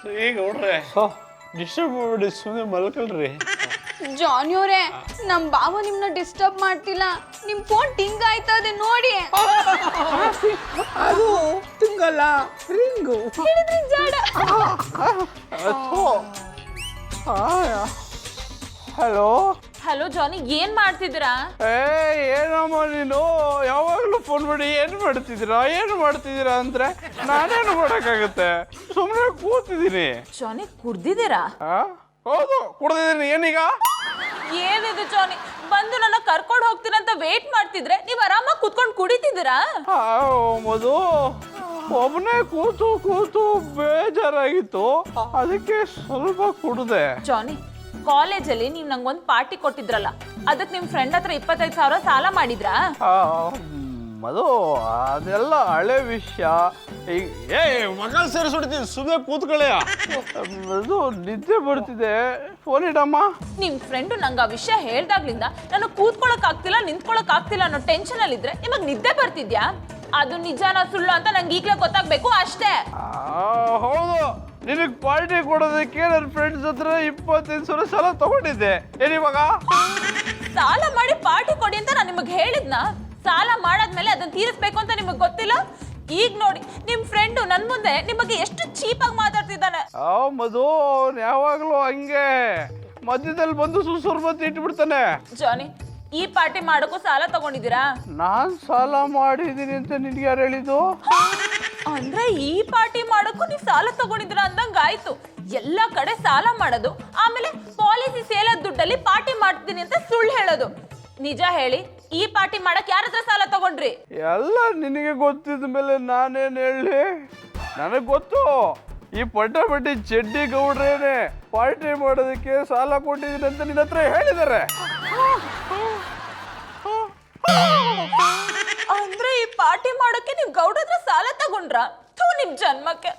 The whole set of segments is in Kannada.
ಈಗ ನೋಡ್ರೆ ಡಿಸ್ಟರ್ಬ್ ಮಾಡ್ಬಿಡಿ, ಸುಮ್ಮನೆ ಮಲ್ಕೊಳ್ರಿ. ಜಾನಿ ಅವರೇ, ನಮ್ ಬಾವ ನಿಮ್ನ ಡಿಸ್ಟರ್ಬ್ ಮಾಡ್ತಿಲ್ಲ. ನಿಮ್ ಫೋನ್ ಟಿಂಗ್ ಆಯ್ತದೆ ನೋಡಿ. ಅದು ತಿಂಗಲ್ಲ, ರಿಂಗು. ಜಾಡ. ಹಲೋ ಹಲೋ ಜಾನಿ, ಏನ್ ಮಾಡ್ತಿದ್ದೀರಾ? ಏನಮ್ಮ ನೀನು ಯಾವಾಗಲೂ ಫೋನ್ ಮಾಡಿ ಏನು ಮಾಡ್ತಿದ್ದೀರಾ ಅಂದ್ರೆ ನಾನೇನು ಮಾಡೋಕ್ಕಾಗತ್ತೆ, ಸುಮ್ಮನೆ ಕೂತಿದ್ದೀನಿ. ಜಾನಿ ಕುಡ್ದಿದ್ದೀರಾ? ಹೌದು ಕುಡ್ದಿದ್ದೀನಿ. ಏನೀಗ? ಏನಿದು ಜಾನಿ, ಬಂದು ನನ್ನ ಕರ್ಕೊಂಡು ಹೋಗ್ತೀರಂತ ವೇಟ್ ಮಾಡ್ತಿದ್ರೆ ನೀವ್ ಆರಾಮಾಗಿ ಕುತ್ಕೊಂಡು ಕುಡಿತಿದ್ದೀರಾ? ಮಧು, ಒಬ್ಬನೇ ಕೂತು ಬೇಜಾರಾಗಿತ್ತು, ಅದಕ್ಕೆ ಸ್ವಲ್ಪ ಕುಡ್ದೆ. ಜಾನಿ, ಕಾಲೇಜಲ್ಲಿ ನೀವ್ ನಂಗೊಂದು ಪಾರ್ಟಿ ಕೊಟ್ಟಿದ್ರಲ್ಲ, ಅದಕ್ಕೆ ನಿಮ್ ಫ್ರೆಂಡ್ ಹತ್ರ 25,000 ಸಾಲ ಮಾಡಿದ್ರಾ? ಮಧು, ಅದೆಲ್ಲ ಹಳೆ ವಿಷಯ. ಈಗ ಮಗ ಸೇರಿಸ್ಬಿಡ್ತೀನಿ, ಸುಮ್ಮನೆ ಕೂತ್ಕೊಳ್ಳೆಯ. ಮಧು, ನಿದ್ದೆ ಬರ್ತಿದೆ, ಫೋನ್ ಇಡಮ್ಮ. ನಿಮ್ ಫ್ರೆಂಡು ನಂಗೆ ಆ ವಿಷಯ ಹೇಳ್ದಾಗ್ಲಿಂದ ನಾನು ಕೂತ್ಕೊಳಕ್ ಆಗ್ತಿಲ್ಲ, ನಿಂತ್ಕೊಳಕ್ ಆಗ್ತಿಲ್ಲ ಅನ್ನೋ ಟೆನ್ಷನ್ ಅಲ್ಲಿ ಇದ್ರೆ ನಿಮಗ್ ನಿದ್ದೆ ಬರ್ತಿದ್ಯಾ? ಅದು ನಿಜಾನ ಸುಳ್ಳು ಅಂತ ನಂಗೆ ಈಗಲೇ ಗೊತ್ತಾಗ್ಬೇಕು ಅಷ್ಟೇ. ಹೌದು, ನಿನಗೆ ಪಾರ್ಟಿ ಕೊಡೋದಕ್ಕೆ ನನ್ನ ಫ್ರೆಂಡ್ಸ್ ಹತ್ರ 25,000 ಸಾಲ ತಗೊಂಡಿದ್ದೆ. ಏನಿವಾಗ ಸಾಲ ಮಾಡಿ ಪಾರ್ಟಿ ಕೊಡಿ ಅಂತ ನಾನು ನಿಮಗೆ ಹೇಳಿದ್ನ? ಸಾಲ ಮಾಡಾದ್ಮೇಲೆ ಅದನ್ನ ತೀರಿಸ್ಬೇಕು ಅಂತ ನಿಮಗೆ ಗೊತ್ತಿಲ್ಲ? ಈಗ ನೋಡಿ, ನಿಮ್ ಫ್ರೆಂಡು ನನ್ ಮುಂದೆ ನಿಮಗೆ ಎಷ್ಟು ಚೀಪಾಗಿ ಮಾತಾಡ್ತಿದ್ದಾನೆ. ಮಧು, ಯಾವಾಗ್ಲೂ ಹಂಗೆ ಮಧ್ಯದಲ್ಲಿ ಬಂದು ಸುಸುರ್ ಮತ್ತೆ ಇಟ್ಬಿಡ್ತಾನೆ. ಜಾನಿ, ಈ ಪಾರ್ಟಿ ಮಾಡೋಕ್ಕೂ ಸಾಲ ತಗೊಂಡಿದ್ದೀರಾ? ನಾನ್ ಸಾಲ ಮಾಡಿದೀನಿ ಅಂತ ನಿನ್ಗೆ ಯಾರು ಹೇಳಿದ್ದು? ಅಂದ್ರೆ ಈ ಪಾರ್ಟಿ ಮಾಡೋಕ್ಕೂ ನೀವು ಸಾಲ ತಗೊಂಡಿದ್ದೀರಾ ಅಂದಂಗ ಆಯ್ತು. ಎಲ್ಲ ಕಡೆ ಸಾಲ ಮಾಡೋದು, ಆಮೇಲೆ ಪಾಲಿಸಿ ಸೇಲದ ದುಡ್ಡಲ್ಲಿ ಪಾರ್ಟಿ ಮಾಡ್ತೀನಿ ಅಂತ ಸುಳ್ಳು ಹೇಳೋದು. ನಿಜ ಹೇಳಿ, ಈ ಪಾರ್ಟಿ ಮಾಡಕ್ ಯಾರ ಹತ್ರ ಸಾಲ ತಗೊಂಡ್ರಿ? ಎಲ್ಲ ನಿನಗೆ ಗೊತ್ತಿದ ಮೇಲೆ ನಾನೇನ್ ಹೇಳಿ? ನನಗ್ ಗೊತ್ತು, ಈ ಪಟ್ಟಿ ಚೆಡ್ಡಿ ಗೌಡ್ರೇನೆ ಪಾರ್ಟಿ ಮಾಡೋದಕ್ಕೆ ಸಾಲ ಕೊಟ್ಟಿದ್ದೀನಿ ಅಂತ ನಿನ್ನ ಹತ್ರ ಹೇಳಿದ್ದಾರೆ. ಅಂದ್ರೆ ಈ ಪಾರ್ಟಿ ಮಾಡೋಕೆ ನೀವು ಗೌಡ ಹತ್ರ ಸಾಲ ತಗೊಂಡ್ರ? ಥೂ, ನಿಮ್ ಜನ್ಮಕ್ಕೆ.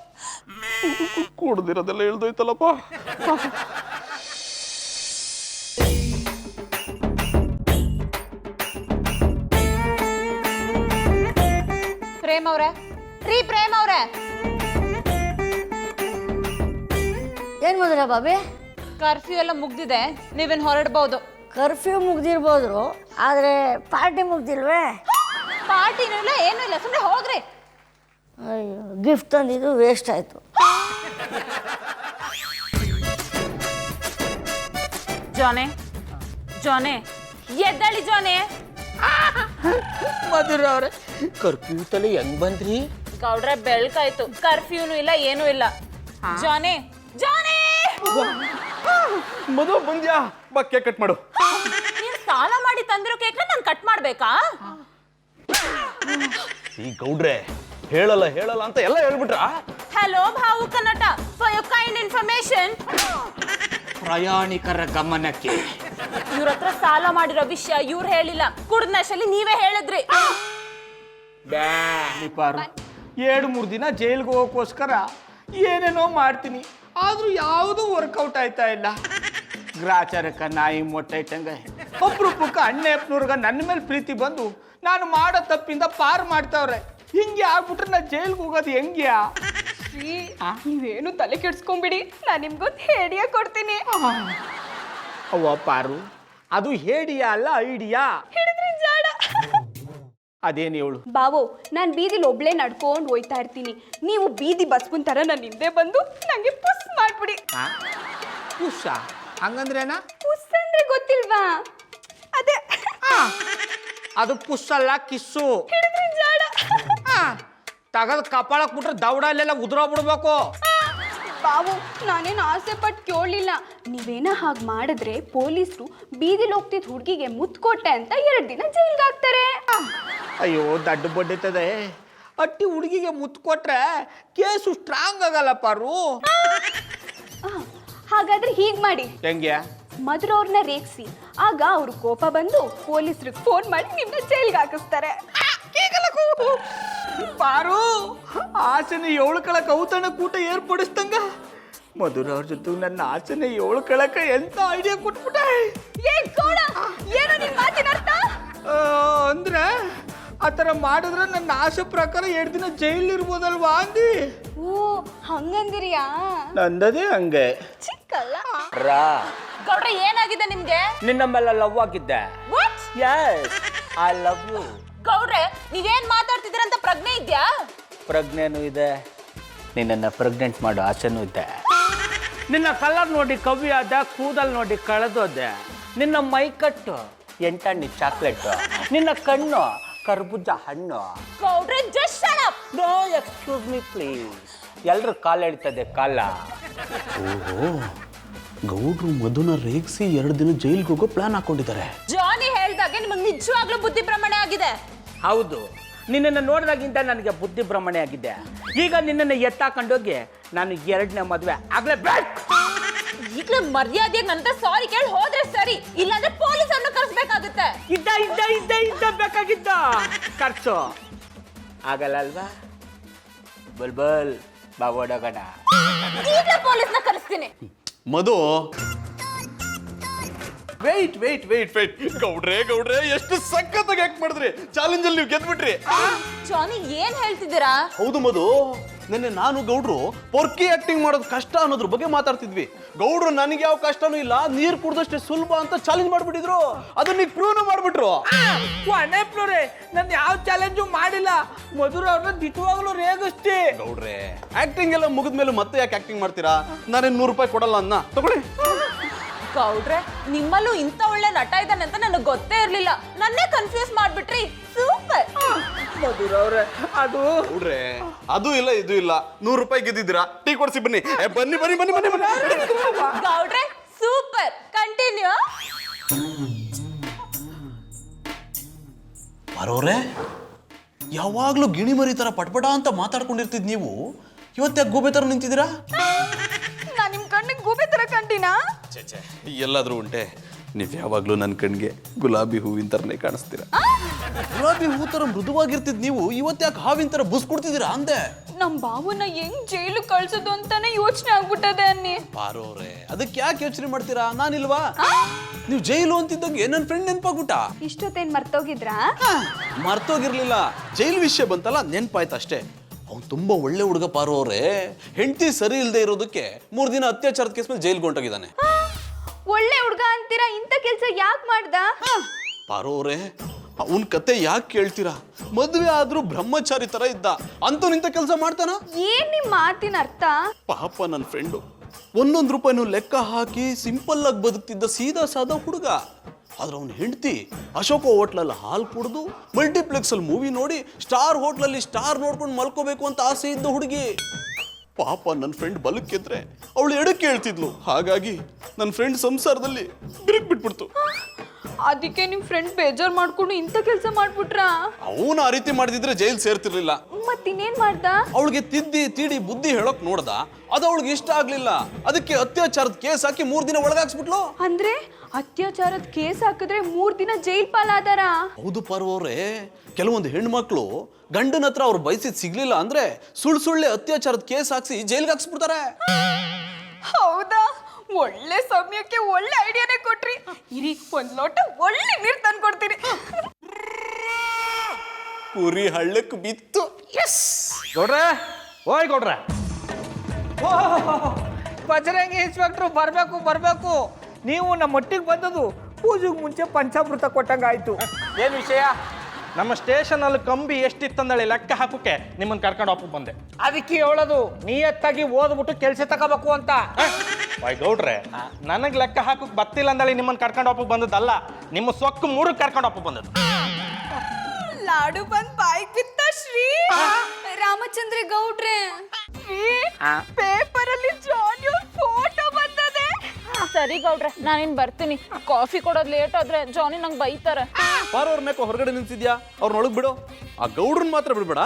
ಕೂಡ್ದಿರೋದೆಲ್ಲ ಹೇಳ್ದೋಯ್ತಲ್ಲಪ್ಪ. ಪ್ರೇಮ್ ಅವ್ರೆ, ಪ್ರೇಮ್ ಅವ್ರೆ, ಏನ್ ಮಾಡಿದ್ರ ಬಾಬಿ? ಕರ್ಫ್ಯೂ ಎಲ್ಲ ಮುಗ್ದಿದೆ, ನೀವೇನ್ ಹೊರಡ್ಬೋದು. ಕರ್ಫ್ಯೂ ಮುಗ್ದಿರ್ಬೋದು, ಆದ್ರೆ ಪಾರ್ಟಿ ಮುಗ್ದಿಲ್ವೇ? ಪಾರ್ಟಿನೂ ಇಲ್ಲ, ಏನೂ ಇಲ್ಲ, ಸುಮ್ಮನೆ ಹೋಗ್ರಿ. ಅಯ್ಯೋ, ಗಿಫ್ಟ್ ತಂದಿದ್ದು ವೇಸ್ಟ್ ಆಯ್ತು. ಜಾನೆ ಎದ್ದಳಿ ಜಾನೆ. ಮಧುರ ಅವ್ರೆ, ಕರ್ಫ್ಯೂ ತಲೆ ಹೆಂಗ್ ಬಂದ್ರಿ? ಗೌಡ್ರೆ, ಬೆಳ್ಕಾಯ್ತು, ಕರ್ಫ್ಯೂನು ಇಲ್ಲ, ಏನೂ ಇಲ್ಲ. ಜಾನೆ ಮಧು, ಬಂದ್ಯಾ? ಬಾ, ಕೇಕ್ ಕಟ್ ಮಾಡು. ನೀನ್ ಸಾಲ ಮಾಡಿ ತಂದಿರೋ ಕೇಕ್ನ ನಾನು ಕಟ್ ಮಾಡ್ಬೇಕಾ? ಈ ಗೌಡ್ರೆ ಹೇಳಲ್ಲ ಅಂತ ಎಲ್ಲ ಹೇಳ್ಬಿಟ್ರ. ಹಲೋ ಭಾವುಕ ನಟ, ಫಾರ್ ಯೋರ್ ಕೈಂಡ್ ಇನ್ಫಾರ್ಮೇಶನ್. ಪ್ರಯಾಣಿಕರ ಗಮನಕ್ಕೆ, ಇವ್ರ ಹತ್ರ ಸಾಲ ಮಾಡಿರೋ ವಿಷಯ ಇವ್ರು ಹೇಳಿಲ್ಲ, ಕುಡ್ದ ನಶೆಯಲ್ಲಿ ನೀವೇ ಹೇಳಿದ್ರಿ. ಪಾರು, 2-3 ದಿನ ಜೈಲ್ಗೆ ಹೋಗೋಕ್ಕೋಸ್ಕರ ಏನೇನೋ ಮಾಡ್ತೀನಿ, ಆದ್ರೂ ಯಾವುದೂ ವರ್ಕೌಟ್ ಆಯ್ತಾ ಇಲ್ಲ. ಗ್ರಾಚಾರಕ್ಕ ನಾಯಿ ಮೊಟ್ಟೆ ಇಟ್ಟಂಗೆ ಒಬ್ರೊಬ್ಬಕ್ಕ ಅಣ್ಣೆಪ್ಪನವ್ರಿಗೆ ನನ್ನ ಮೇಲೆ ಪ್ರೀತಿ ಬಂದು ನಾನು ಮಾಡೋ ತಪ್ಪಿಂದ ಪಾರು ಮಾಡ್ತಾವ್ರೆ. ಹಿಂಗೆ ಆಗ್ಬಿಟ್ರೆ ನಾ ಜೈಲ್ಗೆ ಹೋಗೋದು ಹೆಂಗ್ಯಾ? ನೀವೇನು ತಲೆ ಕೆಡ್ಸ್ಕೊಂಬಿಡಿ, ನಾನು ನಿಮ್ಗೊಂದು ಹೇಡಿಯ ಕೊಡ್ತೀನಿ. ಅವ್ವ ಪಾರು, ಅದು ಹೇಡಿಯಾ ಅಲ್ಲ ಐಡಿಯಾ. ಹಿಡಿದ್ರಿ ಜಾಡ. ಅದೇನು ಹೇಳು? ಬಾವು, ನಾನು ಬೀದಿಲಿ ಒಬ್ಳೆ ನಡ್ಕೊಂಡು ಹೋಯ್ತಾ ಇರ್ತೀನಿ, ನೀವು ಬೀದಿ ಬಸ್ಪುನ್ ಥರ ನನ್ನ ಹಿಂದೆ ಬಂದು ನನಗೆ ಪುಸ್ ಮಾಡ್ಬಿಡಿ. ಪುಷ ಹಂಗಂದ್ರೇನಾ? ಪುಸ್ ಅಂದ್ರೆ ಗೊತ್ತಿಲ್ವಾ? ಅದೇ ಅದು ಪುಷ್ ಅಲ್ಲ, ಕಿಸ್ಸು. ಹಿಡಿದ್ರಿ ಜಾಡ. ತಗದ್ ಕಪಾಳಕ್ ಬಿಟ್ರೆ ದೌಡಲ್ಲೆಲ್ಲ ಉದುರೋಗ್ಬಿಡ್ಬೇಕು. ಬಾವು, ನಾನೇನು ಆಸೆ ಪಟ್ಟು ಕೇಳಲಿಲ್ಲ. ನೀವೇನ ಹಾಗೆ ಮಾಡಿದ್ರೆ ಪೊಲೀಸರು ಬೀದಿಲಿ ಹೋಗ್ತಿದ್ದ ಹುಡುಗಿಗೆ ಮುತ್ತು ಕೊಟ್ಟೆ ಅಂತ 2 ದಿನ ಜೈಲ್ಗೆ ಹಾಕ್ತಾರೆ. ಅಯ್ಯೋ, ದಡ್ಡ ಬಡ್ಡಿತದೆ. ಅಟ್ಟಿ ಹುಡುಗಿಗೆ ಮುತ್ತು ಕೊಟ್ರೆ ಕೇಸು ಸ್ಟ್ರಾಂಗ್ ಆಗಲ್ಲ ಪಾರು. ಹಾಗಾದ್ರೆ ಹೀಗೆ ಮಾಡಿ, ಹೆಂಗೆ? ಮಧುರ ಅವ್ರನ್ನ ರೇಗಿಸಿ, ಆಗ ಅವ್ರು ಕೋಪ ಬಂದು ಪೊಲೀಸರಿಗೆ ಫೋನ್ ಮಾಡಿ ನಿಮ್ಮನ್ನ ಜೈಲ್ಗೆ ಹಾಕಿಸ್ತಾರೆ. ಪಾರು, ಆಸೆನ ಏಳ್ಕಳಕ್ ಔತಣ ಕೂಟ ಏರ್ಪಡಿಸ್ದಂಗ ಮಧುರ ಅವ್ರ ಜೊತೆ ನನ್ನ ಆಸೆನ ಏಳ್ಕಳಕ ಎಂತ ಐಡಿಯಾ ಕೊಟ್ಬಿಟ್ಟೆ. ಏನು ನಿಮ್ಮ ಮಾತಿನ ಅರ್ಥ? ಅಂದ್ರೆ ಆ ಥರ ಮಾಡಿದ್ರೆ ನನ್ನ ಆಸೆ ಪ್ರಕಾರ 2 ದಿನ ಜೈಲ್ ಇರ್ಬೋದಲ್ವಾ ಅಂದಿ. ಓ ಹಂಗಂದಿರಿಯಾ? ನಂದದೇ ಹಂಗೆ. ಚಿಕ್ಕಲ್ಲ. ರಾ ಗೌಡ್ರೆ ಏನಾಗಿದೆ ನಿಮ್ಗೆ? ನಿನ್ನ ಮೇಲೆ ಲವ್ ಆಗಿದ್ದೆ. What? Yes, I love you. ಗೌಡ್ರೆ ನೀವೇನ್ ಮಾತಾಡ್ತಿದ್ದೀರ ಅಂತ ಪ್ರಜ್ಞೆ ಇದ್ಯಾ? ಪ್ರಜ್ಞೆನೂ ಇದೆ, ನಿನ್ನನ್ನು ಪ್ರೆಗ್ನೆಂಟ್ ಮಾಡೋ ಆಸೆನೂ ಇದೆ. ನಿನ್ನ ಕಲರ್ ನೋಡಿ ಕವಿ ಆದ, ಕೂದಲ್ ನೋಡಿ ಕಳೆದೋದೆ. ನಿನ್ನ ಮೈಕಟ್ಟು ಎಂಟಣ್ಣಿ ಚಾಕ್ಲೇಟ್, ನಿನ್ನ ಕಣ್ಣು ಕರ್ಬೂಜ ಹಣ್ಣು. ಗೌಡ್ರೆ just shut up. No excuse me please. ಎಲ್ರು ಕಾಲು ಎಳಿತದೆ ಕಾಲ. ಓಹೋ, ಗೌಡ್ರು ಮಧುನ ರೇಗಿಸಿ 2 ದಿನ ಜೈಲ್ಗೆ ಹೋಗೋ ಪ್ಲಾನ್ ಹಾಕೊಂಡಿದ್ದಾರೆ. ಜಾನಿ ಹೇಳ್ದಾಗೆ ನಿಮಗೆ ನಿಜವಾಗ್ಲೂ ಬುದ್ಧಿ ಭ್ರಮಣೆ ಆಗಿದೆ. ಹೌದು, ನಿನ್ನನ್ನು ನೋಡಿದಾಗಿಂದ ನನಗೆ ಬುದ್ಧಿ ಭ್ರಮಣೆ ಆಗಿದೆ. ಈಗ ನಿನ್ನನ್ನು ಎತ್ತಾಕೊಂಡೋಗಿ ನಾನು 2ನೇ ಮದುವೆ ಆಗ್ಲೇಬೇಕು. ಈಗಲೇ ಮರ್ಯಾದೆಯಾಗಿ ನನ್ನ ಸಾರಿ ಕೇಳಿ ಹೋದ್ರೆ ಸರಿ, ಇಲ್ಲಾಂದ್ರೆ ಪೊಲೀಸ್ ಅನ್ನು ಕರೆಸಬೇಕಾಗುತ್ತೆ. ಇದ್ದ ಬೇಕಾಗಿದ್ದ ಖರ್ಚು ಆಗಲ್ಲ ಅಲ್ವಾ? ಬಲ್ಬಲ್ ಬಾಗೋಡಗಣ. ಈಗಲೇ ಪೊಲೀಸ್ನ ಕರೆಸ್ತೀನಿ. ಮಧು, ವೇಟ್ ವೇಟ್ ವೇಟ್ ವೇಟ್ ಗೌಡ್ರೆ ಎಷ್ಟು ಸಖತ್ತಾಗಿ ಆಕ್ಟ್ ಮಾಡಿದ್ರಿ. ಚಾಲೆಂಜ್ ಅಲ್ಲಿ ನೀವು ಗೆದ್ಬಿಟ್ರಿ. ಜಾನಿ ಏನ್ ಹೇಳ್ತಿದ್ದೀರಾ? ಹೌದು ಮಧು, ನಿನ್ನೆ ನಾನು ಗೌಡ್ರು ಪೊರ್ಕಿ ಆಕ್ಟಿಂಗ್ ಮಾಡೋದು ಕಷ್ಟ ಅನ್ನೋದ್ರ ಬಗ್ಗೆ ಮಾತಾಡ್ತಿದ್ವಿ. ಗೌಡ್ರು ನನಗೆ ಯಾವ ಕಷ್ಟನೂ ಇಲ್ಲ, ನೀರು ಕುಡ್ದಷ್ಟೇ ಸುಲಭ ಅಂತ ಚಾಲೆಂಜ್ ಮಾಡ್ಬಿಟ್ಟಿದ್ರು. ಅದನ್ನ ಈಗ ಪ್ರೂವ್ ಮಾಡ್ಬಿಟ್ರು. ಅನೇಪ್ಲೋರೆ, ನಾನು ಯಾವ ಚಾಲೆಂಜು ಮಾಡಿಲ್ಲ. ಮಧುರ ಅವ್ರನ್ನ ದಿಟ್ಟವಾಗ್ಲೂ ರೇಗಿಸ್ತಿ. ಗೌಡ್ರೆ, ಆಕ್ಟಿಂಗ್ ಎಲ್ಲ ಮುಗಿದ್ಮೇಲೆ ಮತ್ತೆ ಯಾಕೆ ಆಕ್ಟಿಂಗ್ ಮಾಡ್ತೀರಾ? ನಾನೇನು 100 ರೂಪಾಯಿ ಕೊಡಲ್ಲ ಅನ್ನ ತಗೊಳ್ಳಿ. ಗೌಡ್ರೆ, ನಿಮ್ಮಲ್ಲೂ ಇಂಥ ಒಳ್ಳೆ ನಟ ಇದ್ದಾನೆ ಅಂತ ನನಗೆ ಗೊತ್ತೇ ಇರ್ಲಿಲ್ಲ. ನನ್ನೇ ಕನ್ಫ್ಯೂಸ್ ಮಾಡ್ಬಿಟ್ರಿ. ಸೂಪರ್. ಮಧುರ ಅವ್ರೆ, ಅದು ಗೌಡ್ರೆ, ಅದು ಇಲ್ಲ ಇದು ಇಲ್ಲ, 100 ರೂಪಾಯಿ ಗೆದ್ದಿದ್ದೀರಾ, ಟೀ ಕೊಡ್ಸಿ ಬನ್ನಿ. ಬನ್ನಿ ಬನ್ನಿ ಬನ್ನಿ ಬನ್ನಿ ಬನ್ನಿ. ಗೌಡ್ರೆ ಸೂಪರ್, ಕಂಟಿನ್ಯೂ. ಬರೋರೆ, ಯಾವಾಗ್ಲೂ ಗಿಣಿ ಮರಿ ತರ ಪಟ್ಪಟ ಅಂತ ಮಾತಾಡ್ಕೊಂಡಿರ್ತಿದ್ ನೀವು ಇವತ್ತಾಗ ಗೂಬೆ ತರ ನಿಂತಿದ್ದೀರಾ? ನಾ ನಿಮ್ ಕಣ್ಣಿಗೆ ಗೂಬೆ ತರ ಕಂಡಿನಾ? ಎಲ್ಲಾದ್ರೂ ಉಂಟೆ, ನೀವ್ ಯಾವಾಗ್ಲೂ ನನ್ನ ಕಣ್ಗೆ ಗುಲಾಬಿ ಹೂವಿನ ತರನೇ ಕಾಣಿಸ್ತೀರಾ. ಗುಲಾಬಿ ಹೂ ತರ ಮೃದುವಾಗಿರ್ತಿದ್ ನೀವು ಇವತ್ತಾಗ ಹಾವಿನ ತರ ಬುಸ್ ಕೊಡ್ತಿದ್ದೀರಾ ಅಂದೆ. ನಮ್ ಬಾಬುನ ಹೆಂಗ್ ಜೈಲು ಕಳ್ಸೋದು ಅಂತಾನೆ ಯೋಚನೆ ಆಗ್ಬಿಟ್ಟದೆ ಅನ್ನಿ. ಬಾರೋರೆ, ಅದಕ್ಕೆ ಯಾಕೆ ಯೋಚನೆ ಮಾಡ್ತೀರಾ? ನಾನಿಲ್ವಾ? ನೀವು ಜೈಲು ಅಂತಿದ್ದಂಗೆ ನನ್ನ ಫ್ರೆಂಡ್ ನೆನ್ಪಾಗ್ಬಿಟ್ಟ. ಇಷ್ಟೊತ್ತೇನ್ ಮರ್ತೋಗಿದ್ರಾ? ಮರ್ತೋಗಿರ್ಲಿಲ್ಲ, ಜೈಲ್ ವಿಷಯ ಬಂತಲ್ಲ ನೆನ್ಪಾಯ್ತು ಅಷ್ಟೇ. ಅವ್ನು ತುಂಬಾ ಒಳ್ಳೆ ಹುಡುಗ ಪಾರು ಅವ್ರೆ. ಹೆಂಡತಿ ಸರಿ ಇಲ್ಲದೆ ಇರೋದಕ್ಕೆ 3 ದಿನ ಅತ್ಯಾಚಾರದ ಕೇಸ್ ಮೇಲೆ ಜೈಲ್ಗೆ ಹೊಂಟೋಗಿದ್ದಾನೆ. ಒಳ್ಳೆ ಹುಡ್ಗ ಅಂತೀರಾ, ಇಂಥ ಕೆಲ್ಸ ಯಾಕೆ ಮಾಡ್ದ? ಪಾರು ಅವ್ರೆ, ಅವನ್ ಕತೆ ಯಾಕೆ ಕೇಳ್ತೀರಾ? ಮದುವೆ ಆದ್ರೂ ಬ್ರಹ್ಮಚಾರಿ ತರ ಇದ್ದ, ಅಂತೂ ನಿಂತ ಕೆಲಸ ಮಾಡ್ತಾನ? ಏನ್ ನಿಮ್ ಮಾತಿನ ಅರ್ಥ? ಪಾಪ ನನ್ನ ಫ್ರೆಂಡು 1 ರೂಪಾಯಿನೂ ಲೆಕ್ಕ ಹಾಕಿ ಸಿಂಪಲ್ ಆಗಿ ಬದುಕ್ತಿದ್ದ ಸೀದಾ ಸಾದಾ ಹುಡುಗ. ಆದ್ರೆ ಅವ್ನ ಹೆಂಡತಿ ಅಶೋಕ ಹೋಟ್ಲಲ್ಲಿ ಹಾಲು ಕುಡಿದು ಮಲ್ಟಿಪ್ಲೆಕ್ಸ್ ಅಲ್ಲಿ ಮೂವಿ ನೋಡಿ ಸ್ಟಾರ್ ಹೋಟ್ಲಲ್ಲಿ ಸ್ಟಾರ್ ನೋಡ್ಕೊಂಡು ಮಲ್ಕೋಬೇಕು ಅಂತ ಆಸೆ ಇದ್ದ ಹುಡುಗಿ. ಪಾಪ ನನ್ನ ಫ್ರೆಂಡ್ ಬಲಕ್ಕಿದ್ರೆ ಅವಳು ಎಡಕ್ಕೆ ಹೇಳ್ತಿದ್ಲು. ಹಾಗಾಗಿ ನನ್ನ ಫ್ರೆಂಡ್ ಸಂಸಾರದಲ್ಲಿ ಬಿರುಕು ಬಿಟ್ಬಿಡ್ತು. ಅದಕ್ಕೆ ನಿಮ್ ಫ್ರೆಂಡ್ ಬೇಜಾರ್ ಮಾಡ್ಕೊಂಡು ಇಂಥ ಕೆಲ್ಸ ಮಾಡ್ಬಿಟ್ರಾ? ಅವನು ಆ ರೀತಿ ಮಾಡಿದ್ರೆ ಜೈಲ್ ಸೇರ್ತಿರ್ಲಿಲ್ಲ. ಮತ್ತಿನ್ನೇನ್ ಮಾಡ್ದ? ಅವಳಿಗೆ ತಿದ್ದಿ ತೀಡಿ ಬುದ್ಧಿ ಹೇಳೋಕ್ ನೋಡ್ದ, ಅದು ಅವಳಿಗೆ ಇಷ್ಟ ಆಗ್ಲಿಲ್ಲ. ಅದಕ್ಕೆ ಅತ್ಯಾಚಾರದ ಕೇಸ್ ಹಾಕಿ 3 ದಿನ ಒಳಗಾಕ್ಸ್ಬಿಟ್ಲು. ಅಂದ್ರೆ ಅತ್ಯಾಚಾರದ ಕೇಸ್ ಹಾಕಿದ್ರೆ 3 ದಿನ ಜೈಲ್ ಪಾಲಾದಾರ? ಹೌದು ಪರ್ವವ್ರೆ, ಕೆಲವೊಂದು ಹೆಣ್ಮಕ್ಳು ಗಂಡನ ಹತ್ರ ಅವ್ರು ಬಯಸಿದ್ ಸಿಗ್ಲಿಲ್ಲ ಅಂದ್ರೆ ಸುಳ್ಳೆ ಅತ್ಯಾಚಾರದ ಕೇಸ್ ಹಾಕ್ಸಿ ಜೈಲ್ಗೆ ಹಾಕ್ಸ್ಬಿಡ್ತಾರೆ. ಹೌದಾ? ಒಳ್ಳೆ ಸಮಯಕ್ಕೆ ಒಳ್ಳೆ ಐಡಿಯಾನೇ ಕೊಟ್ರಿ. ಇರಿ, 1 ಲೋಟ ಒಳ್ಳೆ ನೀರ್ ತಂದು ಕೊಡ್ತೀನಿ. ಕುರಿ ಹಳ್ಳಕ್ಕೆ ಬಿತ್ತು. ಗೌಡ್ರೆ, ಓಯ್ ಗೌಡ್ರೆ, ಬಜರಂಗಿ ಇನ್ಸ್ಪೆಕ್ಟ್ರು ಬರ್ಬೇಕು. ನೀವು ನಮ್ಮ ಒಟ್ಟಿಗೆ ಬಂದದು ಪೂಜೆಗೆ ಮುಂಚೆ ಪಂಚಾಮೃತ ಕೊಟ್ಟಂಗಾಯ್ತು. ಏನು ವಿಷಯ? ನಮ್ಮ ಸ್ಟೇಷನಲ್ಲಿ ಕಂಬಿ ಎಷ್ಟಿತ್ತಂದೇಳಿ ಲೆಕ್ಕ ಹಾಕೋಕೆ ನಿಮ್ಮನ್ನು ಕರ್ಕೊಂಡು ವಾಪಸ್ ಬಂದೆ. ಅದಕ್ಕೆ ಹೇಳೋದು ನಿಯತ್ತಾಗಿ ಓದ್ಬಿಟ್ಟು ಕೆಲಸ ತಗೋಬೇಕು ಅಂತ. ವಾಯ್ ಗೌಡ್ರೆ, ನನಗೆ ಲೆಕ್ಕ ಹಾಕೋಕೆ ಬತ್ತಿಲ್ಲ ಅಂದೇಳಿ ನಿಮ್ಮನ್ನು ಕರ್ಕೊಂಡು ವಾಪಸ್ ಬಂದದ್ದಲ್ಲ, ನಿಮ್ಮ ಸೊಕ್ಕು 3 ಕರ್ಕೊಂಡು ವಾಪಸ್ ಬಂದದ್ದು. ಲಾಡು ಬಂದ್ ಬಾಯಿಗೆ ಬಿತ್ತ ಶ್ರೀ ರಾಮಚಂದ್ರ ಗೌಡ್ರೆ. ಪೇಪರ್ ಅಲ್ಲಿ ಜಾನಿ ಅವ್ರ ಫೋಟೋ ಬಂದದೆ. ಸರಿ ಗೌಡ್ರೆ, ನಾನಿನ್ ಬರ್ತೀನಿ. ಕಾಫಿ ಕೊಡೋದು ಲೇಟ್ ಆದ್ರೆ ಜಾನಿ ನಂಗೆ ಬೈತಾರೆ. ಪಾರವ್ರ ಮೇಕೋ ಹೊರಗಡೆ ನಿಂತಿದ್ಯಾ, ಅವ್ರನ್ನೊಳಗ್ ಬಿಡು. ಆ ಗೌಡ್ರನ್ ಮಾತ್ರ ಬಿಡ್ಬೇಡ.